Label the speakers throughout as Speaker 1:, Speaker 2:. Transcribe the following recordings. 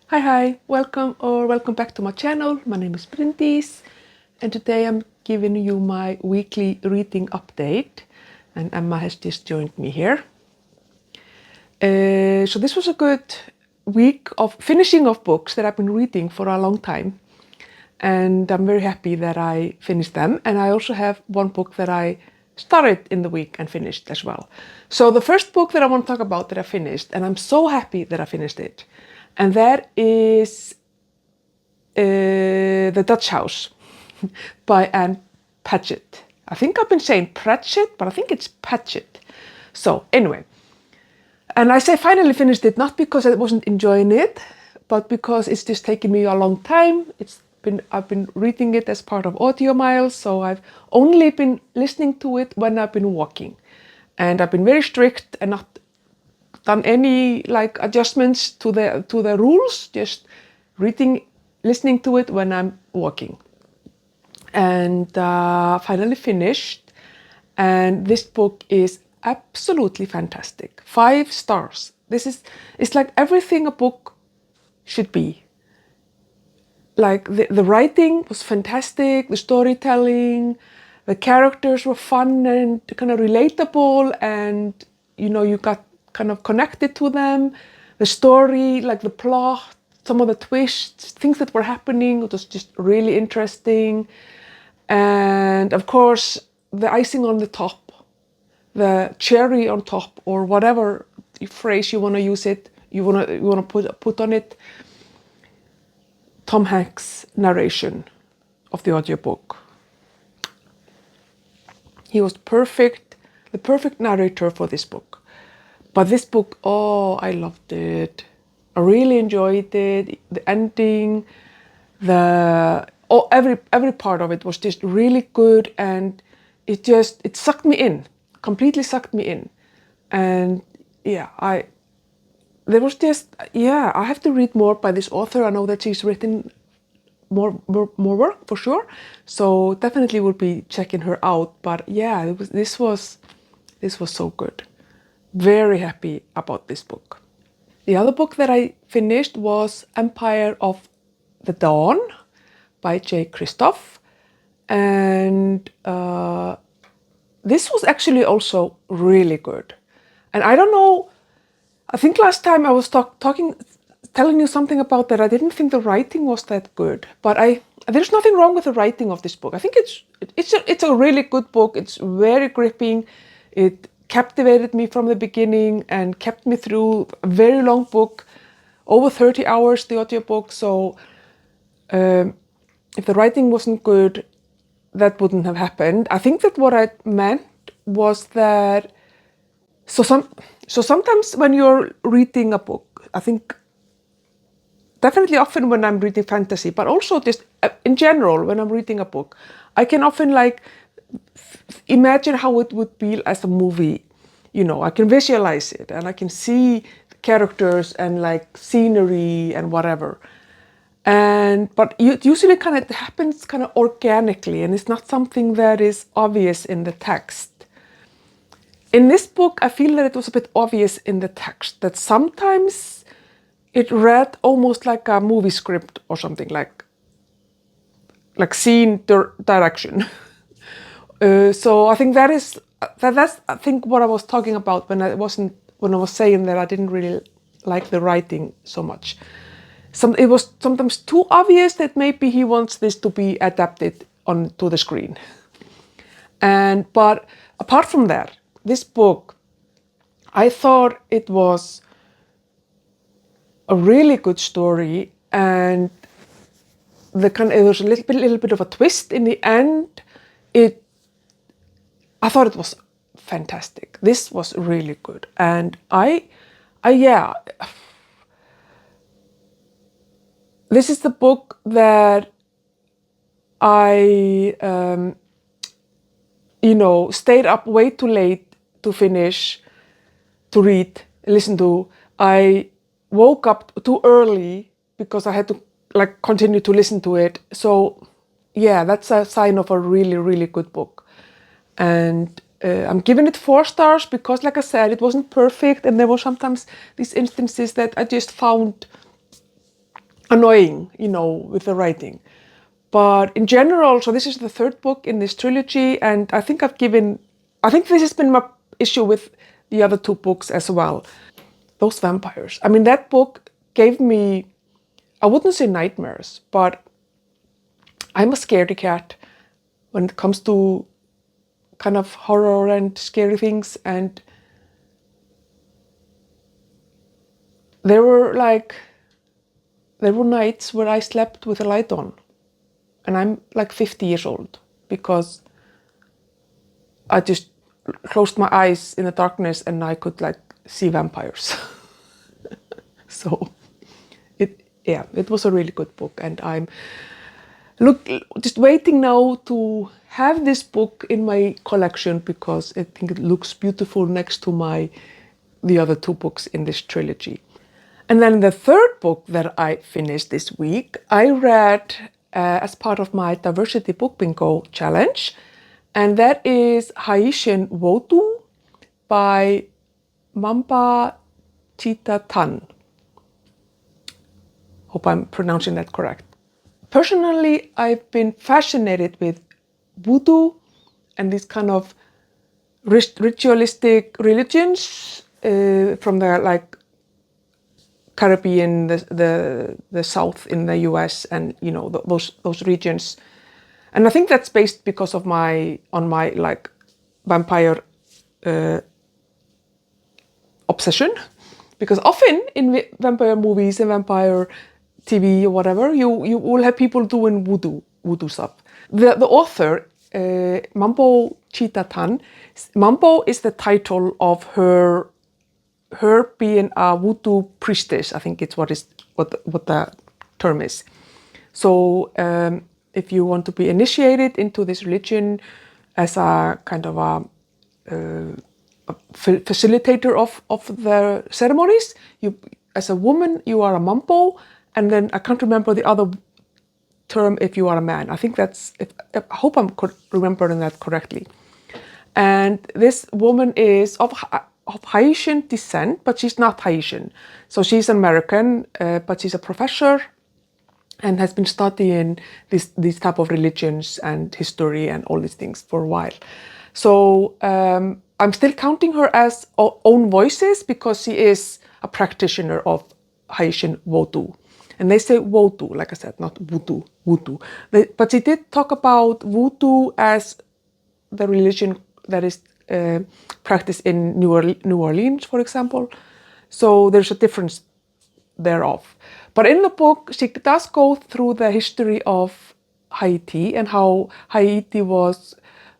Speaker 1: Hi, welcome back to my channel. My name is Bryndís and today I'm giving you my weekly reading update and Emma has just joined me here. So this was a good week of finishing of books that I've been reading for a long time and I'm very happy that I finished them, and I also have one book that I started in the week and finished as well. So the first book that I want to talk about that I finished, and I'm so happy that I finished it, and that is The Dutch House by Patchett. I think I've been saying Patchett, but I think it's Patchett. So anyway, and I say finally finished it, not because I wasn't enjoying it, but because it's just taken me a long time. I've been reading it as part of Audio Miles, so I've only been listening to it when I've been walking. And I've been very strict and not done any like adjustments to the rules, just listening to it when I'm walking. And finally finished, and this book is absolutely fantastic. 5 stars. It's like everything a book should be. Like the writing was fantastic, the storytelling, the characters were fun and kind of relatable, and you got kind of connected to them. The story, like the plot, some of the twists, things that were happening, it was just really interesting. And of course, the icing on the top, the cherry on top, or whatever phrase you want to use it, you want to put on it, Tom Hanks' narration of the audiobook. He was the perfect narrator for this book. But this book, oh, I loved it. I really enjoyed it. The ending, every part of it was just really good, and it sucked me in, completely sucked me in. And yeah, I have to read more by this author. I know that she's written more work for sure, so definitely will be checking her out. But yeah, this was so good. Very happy about this book. The other book that I finished was Empire of the Dawn by Krystoff, and this was actually also really good. And I don't know, I think last time I was telling you something about that. I didn't think the writing was that good, but there's nothing wrong with the writing of this book. I think it's a really good book. It's very gripping. It captivated me from the beginning and kept me through a very long book, over 30 hours, the audiobook. So if the writing wasn't good, that wouldn't have happened. I think that what I meant was that so sometimes when you're reading a book, I think definitely often when I'm reading fantasy, but also just in general when I'm reading a book, I can often like imagine how it would be as a movie. I can visualize it and I can see the characters and like scenery and whatever. But it usually kind of happens kind of organically, and it's not something that is obvious in the text. In this book, I feel that it was a bit obvious in the text, that sometimes it read almost like a movie script or something, like scene direction. So I think that's I think what I was talking about when I was saying that I didn't really like the writing so much. It was sometimes too obvious that maybe he wants this to be adapted onto the screen. But apart from that, this book, I thought it was a really good story, and it was a little bit of a twist in the end. I thought it was fantastic. This was really good, and this is the book that I stayed up way too late to finish, to read, listen to. I woke up too early because I had to like continue to listen to it. So yeah, that's a sign of a really, really good book. And I'm giving it 4 stars because, like I said, it wasn't perfect, and there were sometimes these instances that I just found annoying, with the writing. But in general, so this is the third book in this trilogy, and I think this has been my issue with the other two books as well. Those vampires. I mean, that book gave me, I wouldn't say nightmares, but I'm a scaredy cat when it comes to kind of horror and scary things. And there were nights where I slept with the light on. And I'm like 50 years old because I just closed my eyes in the darkness and I could see vampires. So it was a really good book, and I'm just waiting now to have this book in my collection because I think it looks beautiful next to the other two books in this trilogy. And then the third book that I finished this week, I read as part of my Diversity Book Bingo challenge, and that is Haitian Vodoo by Mambo Chita. Hope I'm pronouncing that correct. Personally, I've been fascinated with voodoo and these kind of ritualistic religions from the Caribbean, the South in the US, and those regions. And I think that's based because of my vampire obsession. Because often in vampire movies and vampire TV or whatever, you will have people doing voodoo stuff. The author, Mambo Chita, Mambo is the title of her being a voodoo priestess. I think it's what the term is. So if you want to be initiated into this religion as a kind of a facilitator of the ceremonies, as a woman you are a Mambo, and then I can't remember the other term if you are a man. I think I hope I'm remembering that correctly. And this woman is of Haitian descent, but she's not Haitian. So she's American, but she's a professor and has been studying these type of religions and history and all these things for a while. So I'm still counting her as own voices because she is a practitioner of Haitian Vodoo. And they say Vodoo, like I said, not voodoo. But she did talk about Voodoo as the religion that is practiced in New Orleans, for example. So there's a difference thereof. But in the book, she does go through the history of Haiti and how Haiti was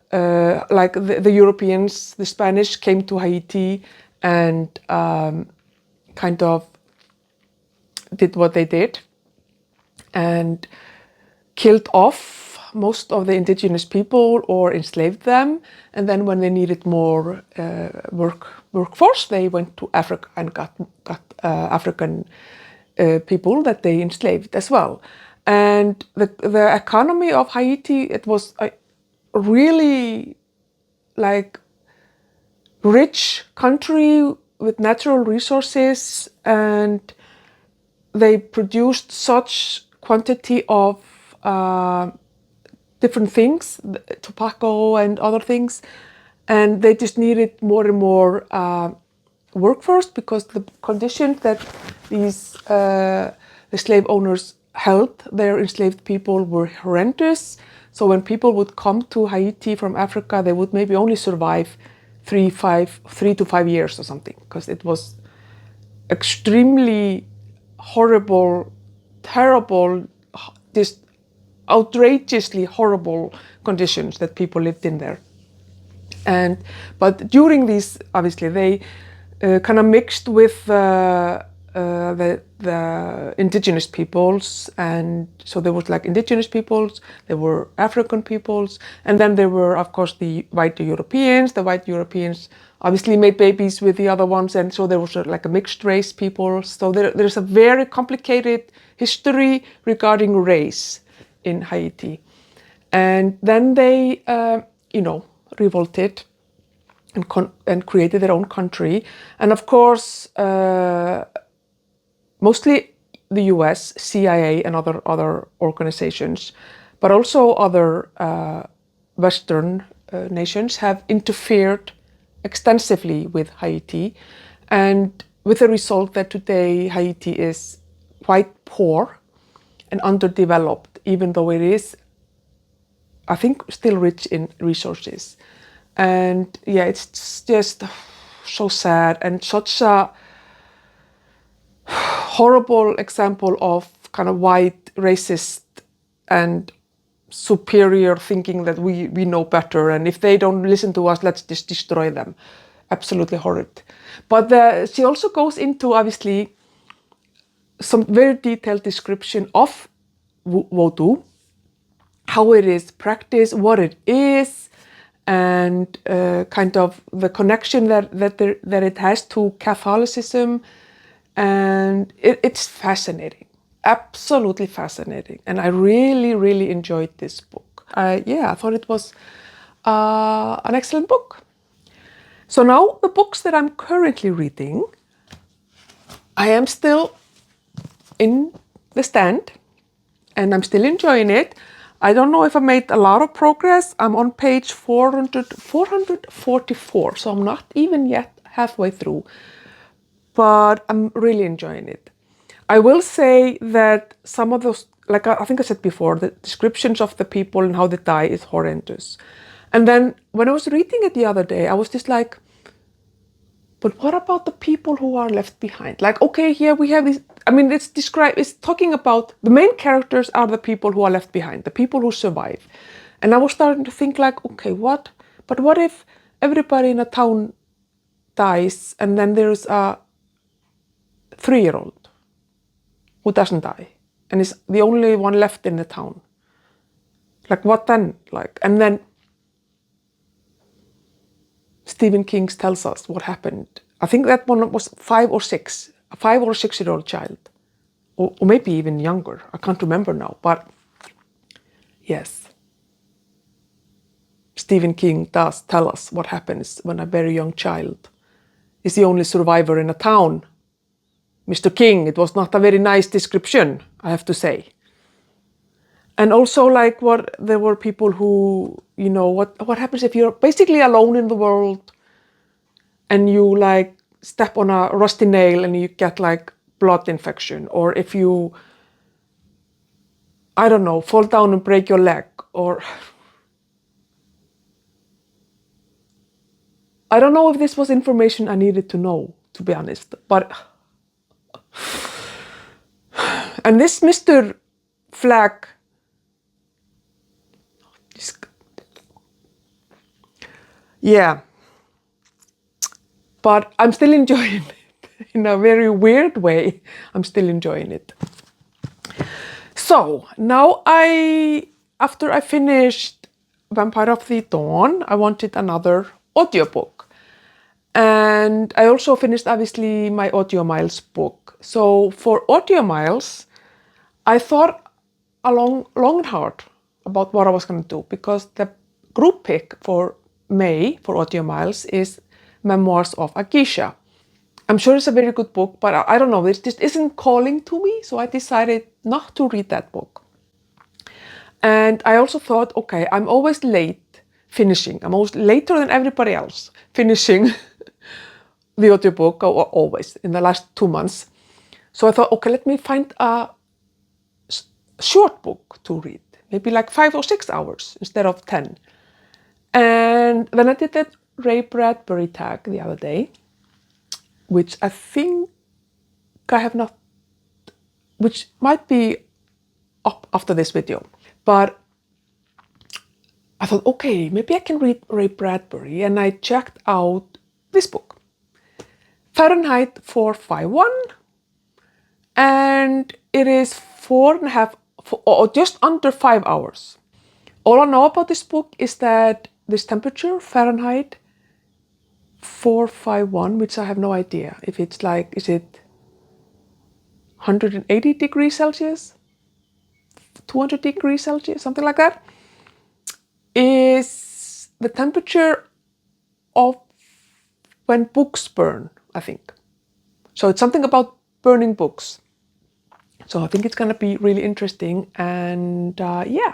Speaker 1: the Europeans, the Spanish came to Haiti and kind of did what they did and killed off most of the indigenous people or enslaved them. And then when they needed more workforce, they went to Africa and got African people that they enslaved as well. And the economy of Haiti, it was a really rich country with natural resources, and they produced such quantity of different things, tobacco and other things, and they just needed more and more workforce because the conditions that the slave owners held their enslaved people were horrendous. So when people would come to Haiti from Africa, they would maybe only survive 3 to 5 years or something, because it was extremely horrible, terrible, just outrageously horrible conditions that people lived in there. But during these, obviously, they kind of mixed with the indigenous peoples, and so there was indigenous peoples, there were African peoples, and then there were, of course, the white Europeans. The white Europeans obviously made babies with the other ones, and so there was a mixed race people. So there's a very complicated history regarding race in Haiti. And then they, revolted and created their own country. And of course, mostly the US, CIA, and other organizations, but also other Western nations have interfered extensively with Haiti, and with the result that today Haiti is quite poor and underdeveloped, even though it is, I think, still rich in resources. And yeah, it's just so sad and such a horrible example of kind of white racist and superior thinking that we know better, and if they don't listen to us, let's just destroy them. Absolutely horrid. But she also goes into, obviously, some very detailed description of Vodoo, how it is practiced, what it is, and kind of the connection that it has to Catholicism. And it's fascinating, absolutely fascinating. And I really, really enjoyed this book. I thought it was an excellent book. So now the books that I'm currently reading, I am still in the stand and I'm still enjoying it. I don't know if I made a lot of progress. I'm on page 444, so I'm not even yet halfway through, but I'm really enjoying it. I will say that some of those, like I think I said before, the descriptions of the people and how they die is horrendous. And then when I was reading it the other day, I was just like, but what about the people who are left behind? Like, okay, here we have this, I mean, it's talking about the main characters are the people who are left behind, the people who survive. And I was starting to think like, okay, what if everybody in a town dies and then there's a 3-year-old who doesn't die and is the only one left in the town? Like, what then? Like, and then Stephen King tells us what happened. I think that one was 5 or 6, a 5 or 6-year-old child, or maybe even younger. I can't remember now, but yes, Stephen King does tell us what happens when a very young child is the only survivor in a town. Mr. King, it was not a very nice description, I have to say. And also, like, there were people who, you know, what happens if you're basically alone in the world and you like step on a rusty nail and you get like blood infection, or if you, I don't know, fall down and break your leg, or I don't know if this was information I needed to know, to be honest, but and this Mr. Flag, yeah, but I'm still enjoying it in a very weird way. I'm still enjoying it. So now after I finished Vampire of the Dawn, I wanted another audiobook. And I also finished, obviously, my Audio Miles book. So for Audio Miles, I thought long and hard about what I was going to do, because the group pick for May for Audio Miles is Memoirs of a Geisha. I'm sure it's a very good book, but I don't know, it just isn't calling to me, so I decided not to read that book. And I also thought, okay, I'm always late finishing. I'm always later than everybody else finishing the audiobook, always, in the last 2 months. So I thought, okay, let me find a short book to read, maybe like 5 or 6 hours instead of 10. And then I did that Ray Bradbury tag the other day, which I think I have not, which might be up after this video. But I thought, okay, maybe I can read Ray Bradbury, and I checked out this book, Fahrenheit 451, and it is 4.5 or just under 5 hours. All I know about this book is that this temperature, Fahrenheit 451, which I have no idea if it's like, is it 180 degrees Celsius, 200 degrees Celsius, something like that, is the temperature of when books burn, I think. So it's something about burning books. So I think it's gonna be really interesting, and yeah,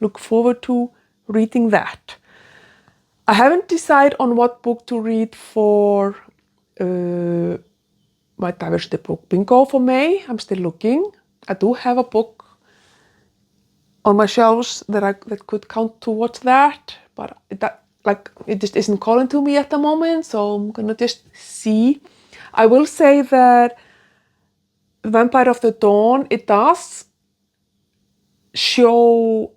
Speaker 1: look forward to reading that. I haven't decided on what book to read for my diversity book bingo for May. I'm still looking. I do have a book on my shelves that could count towards that, but it just isn't calling to me at the moment, so I'm gonna just see. I will say that Vampire of the Dawn, it does show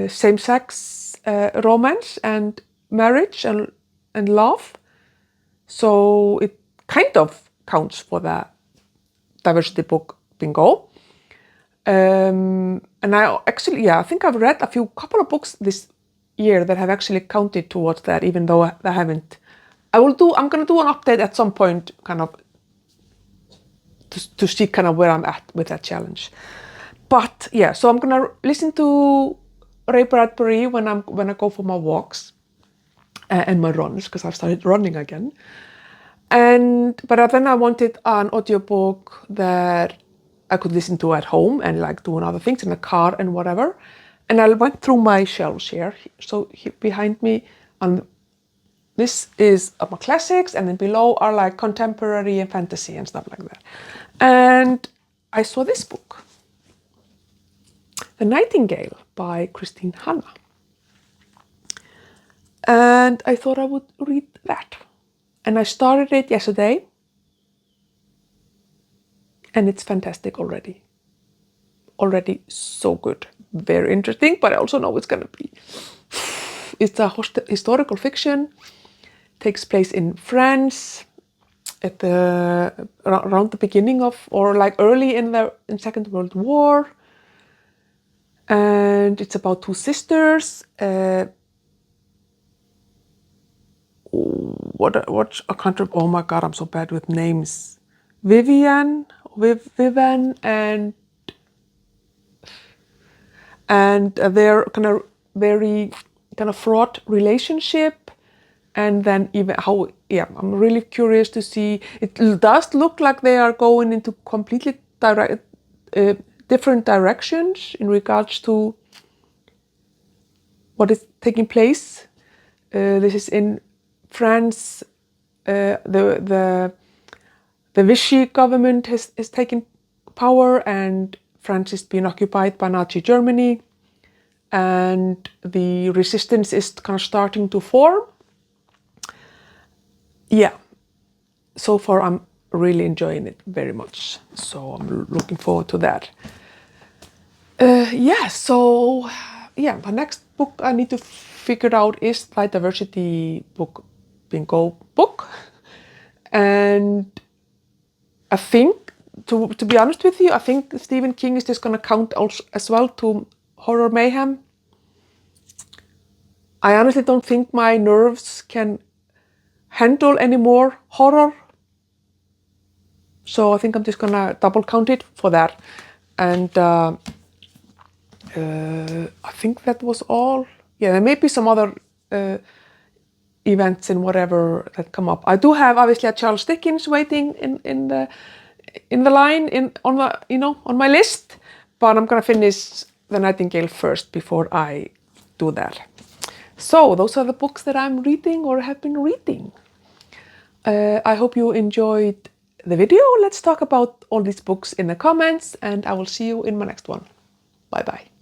Speaker 1: same-sex romance and marriage and love, so it kind of counts for the diversity book bingo. And I actually, yeah, I think I've read a couple of books this year that have actually counted towards that, even though I haven't. I'm gonna do an update at some point, kind of to see kind of where I'm at with that challenge. But yeah, so I'm gonna listen to Ray Bradbury when I go for my walks and my runs, because I've started running again. But then I wanted an audiobook that I could listen to at home and like doing other things in the car and whatever. And I went through my shelves here. So here behind me, this is my classics, and then below are like contemporary and fantasy and stuff like that. And I saw this book, The Nightingale by Kristin. And I thought I would read that. And I started it yesterday. And it's fantastic already. Already so good. Very interesting, but I also know it's gonna be. It's a historical fiction. Takes place in France at around the beginning of, or like early in Second World War. And it's about two sisters. What I can't remember. Oh my God, I'm so bad with names. Vivian and their kind of very kind of fraught relationship, and then even how, yeah, I'm really curious to see. It does look like they are going into completely different directions in regards to what is taking place. This is in France. The Vichy government has taken power, and France is being occupied by Nazi Germany, and the resistance is kind of starting to form. Yeah, so far I'm really enjoying it very much, so I'm looking forward to that. Yeah, so yeah, my next book I need to figure out is the diversity book bingo book, and I think, to be honest with you, I think Stephen King is just gonna count also as well to horror mayhem. I honestly don't think my nerves can handle any more horror, so I think I'm just gonna double count it for that. And I think that was all. Yeah, there may be some other events and whatever that come up. I do have obviously a Charles Dickens waiting in the line on my list, but I'm gonna finish The Nightingale first before I do that. So those are the books that I'm reading or have been reading. I hope you enjoyed the video. Let's talk about all these books in the comments, and I will see you in my next one. Bye bye.